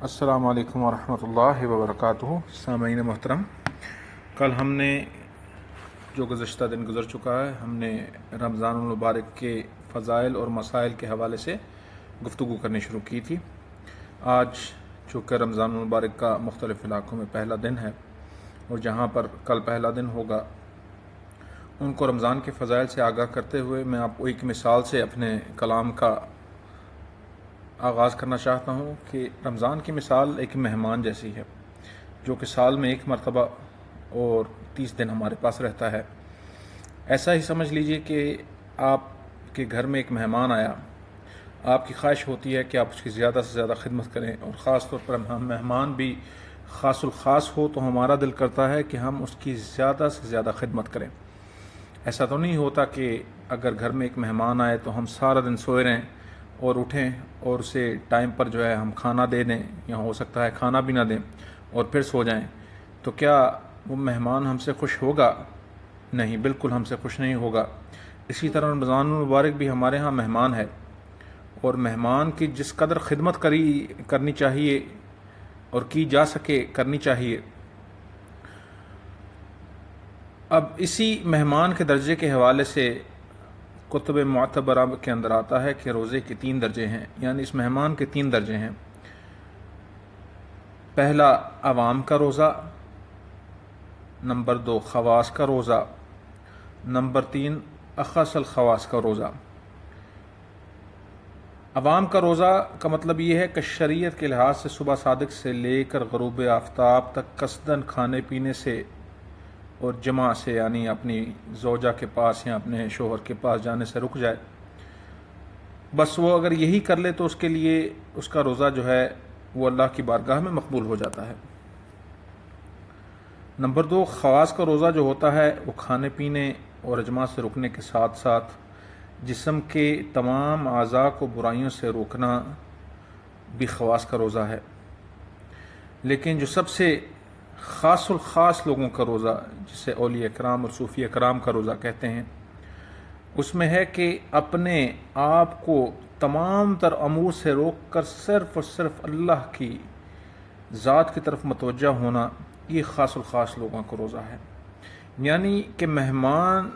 السلام علیکم ورحمۃ اللہ وبرکاتہ۔ سامعین محترم، کل ہم نے جو گزشتہ دن گزر چکا ہے، ہم نے رمضان المبارک کے فضائل اور مسائل کے حوالے سے گفتگو کرنی شروع کی تھی۔ آج چونکہ رمضان المبارک کا مختلف علاقوں میں پہلا دن ہے اور جہاں پر کل پہلا دن ہوگا، ان کو رمضان کے فضائل سے آگاہ کرتے ہوئے میں آپ کو ایک مثال سے اپنے کلام کا آغاز کرنا چاہتا ہوں کہ رمضان کی مثال ایک مہمان جیسی ہے جو کہ سال میں ایک مرتبہ اور 30 دن ہمارے پاس رہتا ہے۔ ایسا ہی سمجھ لیجئے کہ آپ کے گھر میں ایک مہمان آیا، آپ کی خواہش ہوتی ہے کہ آپ اس کی زیادہ سے زیادہ خدمت کریں، اور خاص طور پر ہم مہمان بھی خاص الخاص ہو تو ہمارا دل کرتا ہے کہ ہم اس کی زیادہ سے زیادہ خدمت کریں۔ ایسا تو نہیں ہوتا کہ اگر گھر میں ایک مہمان آئے تو ہم سارا دن سوئے رہیں اور اٹھیں اور اسے ٹائم پر جو ہے ہم کھانا دے دیں، یا ہو سکتا ہے کھانا بھی نہ دیں اور پھر سو جائیں، تو کیا وہ مہمان ہم سے خوش ہوگا؟ نہیں، بالکل ہم سے خوش نہیں ہوگا۔ اسی طرح رمضان المبارک بھی ہمارے ہاں مہمان ہے، اور مہمان کی جس قدر خدمت کرنی چاہیے اور کی جا سکے کرنی چاہیے۔ اب اسی مہمان کے درجے کے حوالے سے کتب معتبرہ کے اندر آتا ہے کہ روزے کے 3 درجے ہیں، یعنی اس مہمان کے 3 درجے ہیں۔ پہلا عوام کا روزہ، نمبر 2 خواص کا روزہ، نمبر 3 اخص الخواص کا روزہ۔ عوام کا روزہ کا مطلب یہ ہے کہ شریعت کے لحاظ سے صبح صادق سے لے کر غروب آفتاب تک قصداً کھانے پینے سے اور جماع سے، یعنی اپنی زوجہ کے پاس یا اپنے شوہر کے پاس جانے سے رک جائے۔ بس وہ اگر یہی کر لے تو اس کے لیے اس کا روزہ جو ہے وہ اللہ کی بارگاہ میں مقبول ہو جاتا ہے۔ نمبر 2 خواص کا روزہ جو ہوتا ہے وہ کھانے پینے اور اجماع سے رکنے کے ساتھ ساتھ جسم کے تمام اعضاء کو برائیوں سے روکنا بھی خواص کا روزہ ہے۔ لیکن جو سب سے خاص الخاص لوگوں کا روزہ، جسے اولیاء کرام اور صوفیاء کرام کا روزہ کہتے ہیں، اس میں ہے کہ اپنے آپ کو تمام تر امور سے روک کر صرف اور صرف اللہ کی ذات کی طرف متوجہ ہونا۔ یہ خاص الخاص لوگوں کا روزہ ہے، یعنی کہ مہمان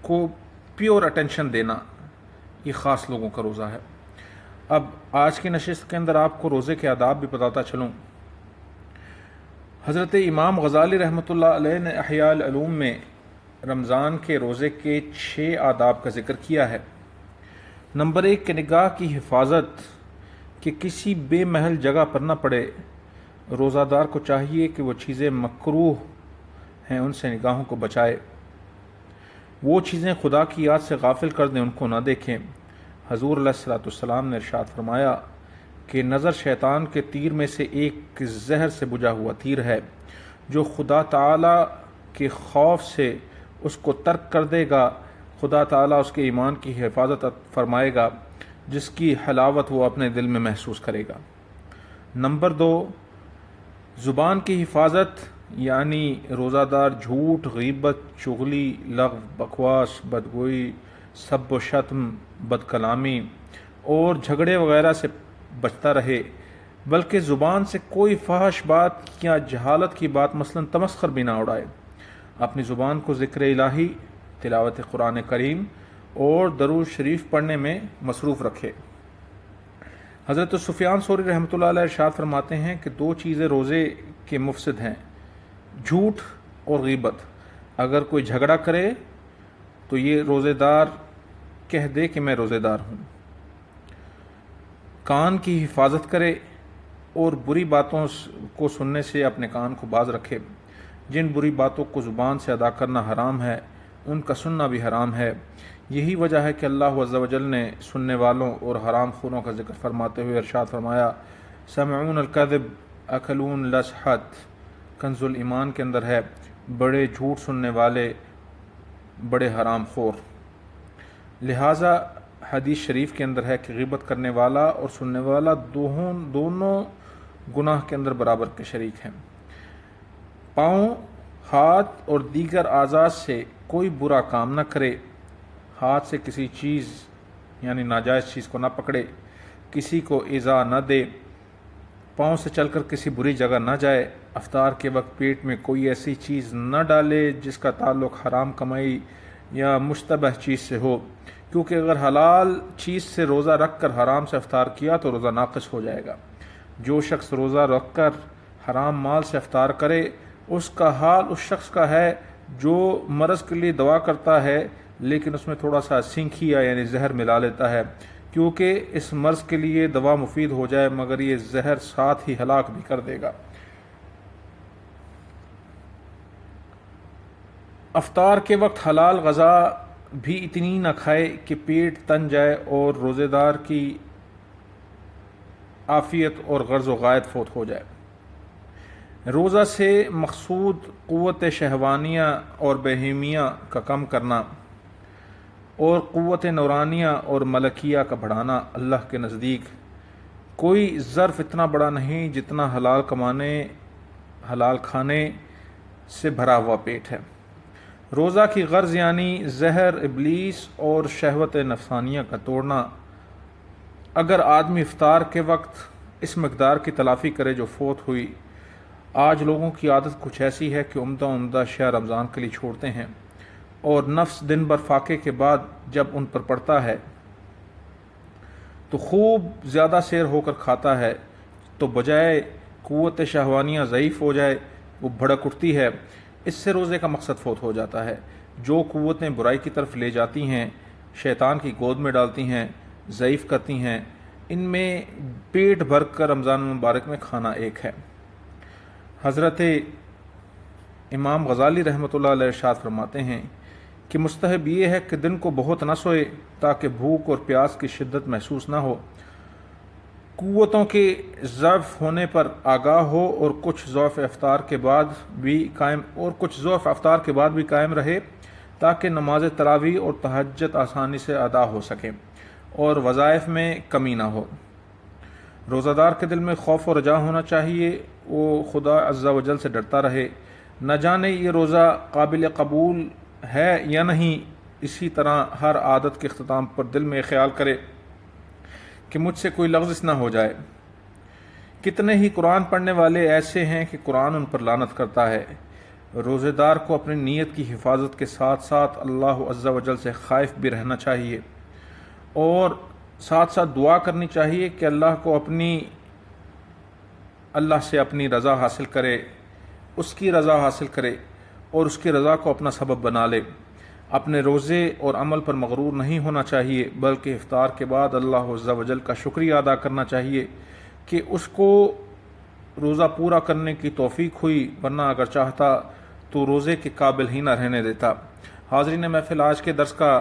کو پیور اٹینشن دینا، یہ خاص لوگوں کا روزہ ہے۔ اب آج کی نشست کے اندر آپ کو روزے کے آداب بھی بتاتا چلوں۔ حضرت امام غزالی رحمۃ اللہ علیہ نے احیاء العلوم میں رمضان کے روزے کے 6 آداب کا ذکر کیا ہے۔ نمبر 1 کہ نگاہ کی حفاظت، کہ کسی بے محل جگہ پر نہ پڑے۔ روزہ دار کو چاہیے کہ وہ چیزیں مکروہ ہیں ان سے نگاہوں کو بچائے، وہ چیزیں خدا کی یاد سے غافل کر دیں، ان کو نہ دیکھیں۔ حضور علیہ الصلوۃ والسلام نے ارشاد فرمایا کہ نظر شیطان کے تیر میں سے ایک زہر سے بجھا ہوا تیر ہے، جو خدا تعالی کے خوف سے اس کو ترک کر دے گا، خدا تعالی اس کے ایمان کی حفاظت فرمائے گا، جس کی حلاوت وہ اپنے دل میں محسوس کرے گا۔ نمبر 2 زبان کی حفاظت، یعنی روزہ دار جھوٹ، غیبت، چغلی، لغو، بکواس، بدگوئی، سب و شتم، بد کلامی اور جھگڑے وغیرہ سے بچتا رہے، بلکہ زبان سے کوئی فحش بات یا جہالت کی بات مثلا تمسخر بھی نہ اڑائے۔ اپنی زبان کو ذکر الہی، تلاوت قرآن کریم اور درود شریف پڑھنے میں مصروف رکھے۔ حضرت سفیان ثوری رحمۃ اللہ علیہ ارشاد فرماتے ہیں کہ 2 چیزیں روزے کے مفسد ہیں، جھوٹ اور غیبت۔ اگر کوئی جھگڑا کرے تو یہ روزے دار کہہ دے کہ میں روزے دار ہوں۔ کان کی حفاظت کرے اور بری باتوں کو سننے سے اپنے کان کو باز رکھے۔ جن بری باتوں کو زبان سے ادا کرنا حرام ہے، ان کا سننا بھی حرام ہے۔ یہی وجہ ہے کہ اللہ عز و جل نے سننے والوں اور حرام خوروں کا ذکر فرماتے ہوئے ارشاد فرمایا، سمعون الکذب اکلون لسحت۔ کنز الایمان کے اندر ہے، بڑے جھوٹ سننے والے، بڑے حرام خور۔ لہٰذا حدیث شریف کے اندر ہے کہ غیبت کرنے والا اور سننے والا دونوں گناہ کے اندر برابر کے شریک ہیں۔ پاؤں، ہاتھ اور دیگر اعضاء سے کوئی برا کام نہ کرے۔ ہاتھ سے کسی چیز یعنی ناجائز چیز کو نہ پکڑے، کسی کو ایذا نہ دے، پاؤں سے چل کر کسی بری جگہ نہ جائے، افطار کے وقت پیٹ میں کوئی ایسی چیز نہ ڈالے جس کا تعلق حرام کمائی یا مشتبہ چیز سے ہو، کیونکہ اگر حلال چیز سے روزہ رکھ کر حرام سے افطار کیا تو روزہ ناقص ہو جائے گا۔ جو شخص روزہ رکھ کر حرام مال سے افطار کرے، اس کا حال اس شخص کا ہے جو مرض کے لیے دوا کرتا ہے لیکن اس میں تھوڑا سا سنکھیا یعنی زہر ملا لیتا ہے، کیونکہ اس مرض کے لیے دوا مفید ہو جائے مگر یہ زہر ساتھ ہی ہلاک بھی کر دے گا۔ افطار کے وقت حلال غذا بھی اتنی نہ کھائے کہ پیٹ تن جائے اور روزے دار کی عافیت اور غرض و غائب فوت ہو جائے۔ روزہ سے مقصود قوت شہوانیہ اور بہیمیہ کا کم کرنا اور قوت نورانیہ اور ملکیہ کا بڑھانا۔ اللہ کے نزدیک کوئی ظرف اتنا بڑا نہیں جتنا حلال کمانے حلال کھانے سے بھرا ہوا پیٹ ہے۔ روزہ کی غرض یعنی زہر ابلیس اور شہوت نفسانیہ کا توڑنا۔ اگر آدمی افطار کے وقت اس مقدار کی تلافی کرے جو فوت ہوئی۔ آج لوگوں کی عادت کچھ ایسی ہے کہ عمدہ اشیاء رمضان کے لیے چھوڑتے ہیں اور نفس دن بھر فاقے کے بعد جب ان پر پڑتا ہے تو خوب زیادہ سیر ہو کر کھاتا ہے، تو بجائے قوت شہوانیہ ضعیف ہو جائے وہ بھڑک اٹھتی ہے۔ اس سے روزے کا مقصد فوت ہو جاتا ہے۔ جو قوتیں برائی کی طرف لے جاتی ہیں، شیطان کی گود میں ڈالتی ہیں، ضعیف کرتی ہیں، ان میں پیٹ بھر کر رمضان المبارک میں کھانا ایک ہے۔ حضرت امام غزالی رحمۃ اللہ علیہ ارشاد فرماتے ہیں کہ مستحب یہ ہے کہ دن کو بہت نہ سوئے تاکہ بھوک اور پیاس کی شدت محسوس نہ ہو، قوتوں کے ضعف ہونے پر آگاہ ہو اور کچھ ضعف افطار کے بعد بھی قائم رہے تاکہ نماز تراویح اور تہجد آسانی سے ادا ہو سکے اور وظائف میں کمی نہ ہو۔ روزہ دار کے دل میں خوف و رجا ہونا چاہیے، وہ خدا عز و جل سے ڈرتا رہے، نہ جانے یہ روزہ قابل قبول ہے یا نہیں۔ اسی طرح ہر عادت کے اختتام پر دل میں خیال کرے کہ مجھ سے کوئی لغزش نہ ہو جائے۔ کتنے ہی قرآن پڑھنے والے ایسے ہیں کہ قرآن ان پر لعنت کرتا ہے۔ روزے دار کو اپنی نیت کی حفاظت کے ساتھ ساتھ اللہ عز و جل سے خائف بھی رہنا چاہیے اور ساتھ ساتھ دعا کرنی چاہیے کہ اللہ سے اپنی رضا حاصل کرے، اس کی رضا حاصل کرے اور اس کی رضا کو اپنا سبب بنا لے۔ اپنے روزے اور عمل پر مغرور نہیں ہونا چاہیے بلکہ افطار کے بعد اللہ عز و جل کا شکریہ ادا کرنا چاہیے کہ اس کو روزہ پورا کرنے کی توفیق ہوئی، ورنہ اگر چاہتا تو روزے کے قابل ہی نہ رہنے دیتا۔ حاضرین محفل، آج کے درس کا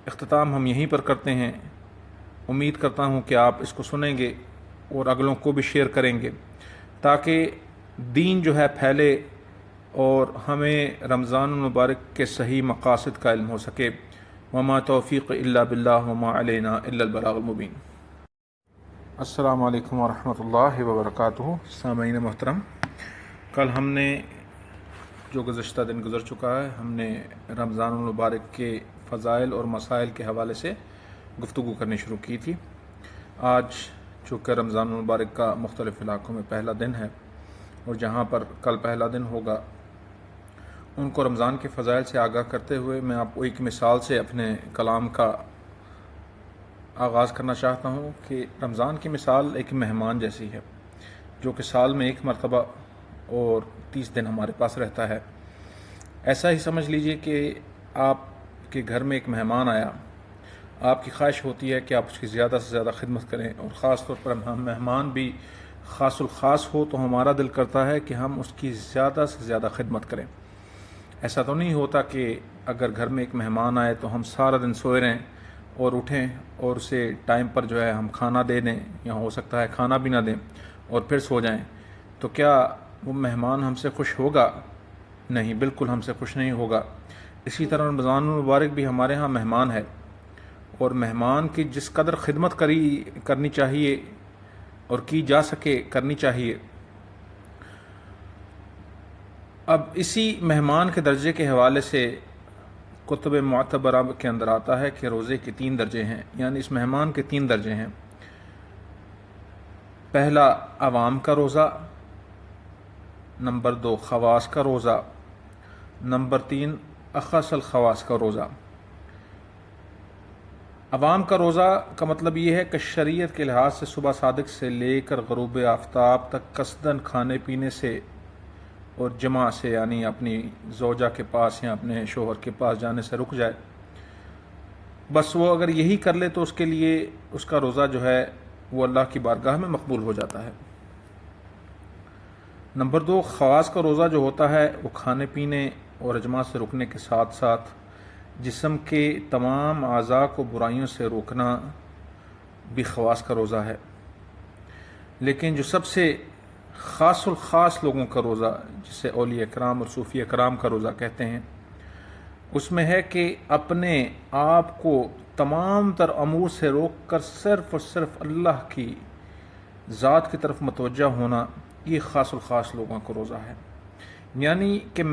اختتام ہم یہیں پر کرتے ہیں۔ امید کرتا ہوں کہ آپ اس کو سنیں گے اور اگلوں کو بھی شیئر کریں گے تاکہ دین جو ہے پھیلے اور ہمیں رمضان المبارک کے صحیح مقاصد کا علم ہو سکے۔ وما توفیق الا باللہ وما علینا الا البلاغ المبین۔ السلام علیکم ورحمۃ اللہ وبرکاتہ۔ سامعین محترم، کل ہم نے جو گزشتہ دن گزر چکا ہے، ہم نے رمضان المبارک کے فضائل اور مسائل کے حوالے سے گفتگو کرنی شروع کی تھی۔ آج چونکہ رمضان المبارک کا مختلف علاقوں میں پہلا دن ہے اور جہاں پر کل پہلا دن ہوگا ان کو رمضان کے فضائل سے آگاہ کرتے ہوئے میں آپ کو ایک مثال سے اپنے کلام کا آغاز کرنا چاہتا ہوں کہ رمضان کی مثال ایک مہمان جیسی ہے جو کہ سال میں ایک مرتبہ اور 30 دن ہمارے پاس رہتا ہے۔ ایسا ہی سمجھ لیجئے کہ آپ کے گھر میں ایک مہمان آیا، آپ کی خواہش ہوتی ہے کہ آپ اس کی زیادہ سے زیادہ خدمت کریں، اور خاص طور پر مہمان بھی خاص الخاص ہو تو ہمارا دل کرتا ہے کہ ہم اس کی زیادہ سے زیادہ خدمت کریں۔ ایسا تو نہیں ہوتا کہ اگر گھر میں ایک مہمان آئے تو ہم سارا دن سوئے رہیں اور اٹھیں اور اسے ٹائم پر جو ہے ہم کھانا دے دیں، یا ہو سکتا ہے کھانا بھی نہ دیں اور پھر سو جائیں، تو کیا وہ مہمان ہم سے خوش ہوگا؟ نہیں، بالکل ہم سے خوش نہیں ہوگا۔ اسی طرح رمضان المبارک بھی ہمارے ہاں مہمان ہے، اور مہمان کی جس قدر خدمت کرنی چاہیے اور کی جا سکے کرنی چاہیے۔ اب اسی مہمان کے درجے کے حوالے سے کتب معتبرہ کے اندر آتا ہے کہ روزے کے 3 درجے ہیں، یعنی اس مہمان کے 3 درجے ہیں۔ پہلا عوام کا روزہ، نمبر 2 خواص کا روزہ، نمبر 3 اخص الخواص کا روزہ۔ عوام کا روزہ کا مطلب یہ ہے کہ شریعت کے لحاظ سے صبح صادق سے لے کر غروب آفتاب تک قصداً کھانے پینے سے اور جماع سے، یعنی اپنی زوجہ کے پاس یا اپنے شوہر کے پاس جانے سے رک جائے، بس وہ اگر یہی کر لے تو اس کے لیے اس کا روزہ جو ہے وہ اللہ کی بارگاہ میں مقبول ہو جاتا ہے۔ نمبر 2 خواص کا روزہ جو ہوتا ہے وہ کھانے پینے اور اجماع سے رکنے کے ساتھ ساتھ جسم کے تمام اعضاء کو برائیوں سے روکنا بھی خواص کا روزہ ہے۔ لیکن جو سب سے خاص الخاص لوگوں کا روزہ، جسے اولیاء کرام اور صوفیاء کرام کا روزہ کہتے ہیں، اس میں ہے کہ اپنے آپ کو تمام تر امور سے روک کر صرف اور صرف اللہ کی ذات کی طرف متوجہ ہونا، یہ خاص الخاص لوگوں کا روزہ ہے۔ یعنی کہ